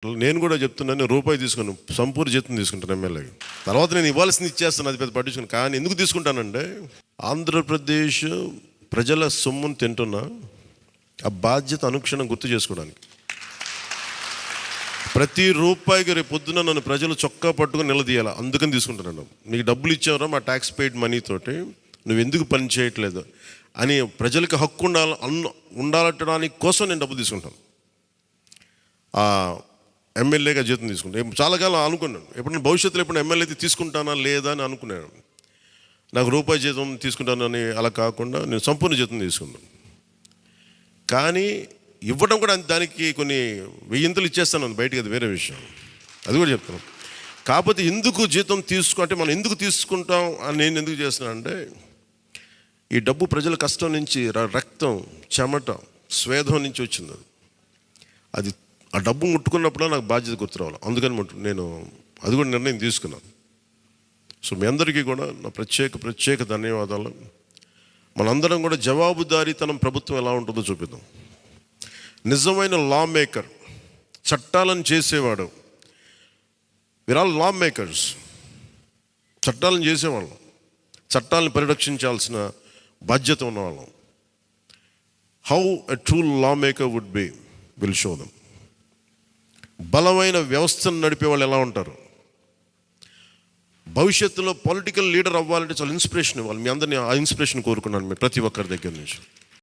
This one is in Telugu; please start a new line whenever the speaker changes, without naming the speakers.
నేను కూడా చెప్తున్నాను, రూపాయి తీసుకున్నాను, సంపూర్ణ జీతం తీసుకుంటాను ఎమ్మెల్యేకి. తర్వాత నేను ఇవ్వాల్సింది ఇచ్చేస్తాను, అది పెద్ద పట్టించుకుని. కానీ ఎందుకు తీసుకుంటానంటే, ఆంధ్రప్రదేశ్ ప్రజల సొమ్మును తింటున్నా ఆ బాధ్యత అనుక్షణం గుర్తు చేసుకోవడానికి. ప్రతి రూపాయికి రేపు పొద్దున నన్ను ప్రజలు చొక్కా పట్టుకుని నిలదీయాలి, అందుకని తీసుకుంటున్నాను. నీకు డబ్బులు ఇచ్చావరా మా ట్యాక్స్ పెయిడ్ మనీతోటి, నువ్వు ఎందుకు పని చేయట్లేదు అని ప్రజలకు హక్కు ఉండాలటడానికి కోసం నేను డబ్బులు తీసుకుంటాను. ఎమ్మెల్యేగా జీతం తీసుకుంటాను. చాలా కాలం అనుకున్నాను, ఎప్పుడైనా భవిష్యత్తులో ఎప్పుడు ఎమ్మెల్యే అయితే తీసుకుంటానా లేదా అని అనుకున్నాను. నాకు రూపాయి జీతం తీసుకుంటానని అలా కాకుండా నేను సంపూర్ణ జీతం తీసుకున్నాను. కానీ ఇవ్వడం కూడా దానికి కొన్ని వెయ్యింతలు ఇచ్చేస్తాను బయటికి, అది వేరే విషయం, అది కూడా చెప్తాను. కాకపోతే ఎందుకు జీతం అంటే మనం ఎందుకు తీసుకుంటాం అని నేను ఎందుకు చేస్తున్నాను అంటే, ఈ డబ్బు ప్రజల కష్టం నుంచి, రక్తం, చెమట, స్వేదం నుంచి వచ్చింది. అది ఆ డబ్బు ముట్టుకున్నప్పుడు నాకు బాధ్యత గుర్తు రావాలి, అందుకని నేను అది కూడా నిర్ణయం తీసుకున్నాను. సో మీ అందరికీ కూడా నా ప్రత్యేక ధన్యవాదాలు. మనందరం కూడా జవాబుదారీతనం ప్రభుత్వం ఎలా ఉంటుందో చూపిద్దాం. నిజమైన లా మేకర్, చట్టాలను చేసేవాడు, వీఆర్ ఆల్ లా మేకర్స్. చట్టాలను చేసేవాళ్ళం, చట్టాలను పరిరక్షించాల్సిన బాధ్యత ఉన్నవాళ్ళం. How a true lawmaker would be will show them. బలమైన వ్యవస్థను నడిపే వాళ్ళు ఎలా ఉంటారు, భవిష్యత్తులో పొలిటికల్ లీడర్ అవ్వాలంటే చాలా ఇన్స్పిరేషన్ ఇవ్వాలి. మీ అందరినీ ఆ ఇన్స్పిరేషన్ కోరుకున్నాను, ప్రతి ఒక్కరి దగ్గర నుంచి.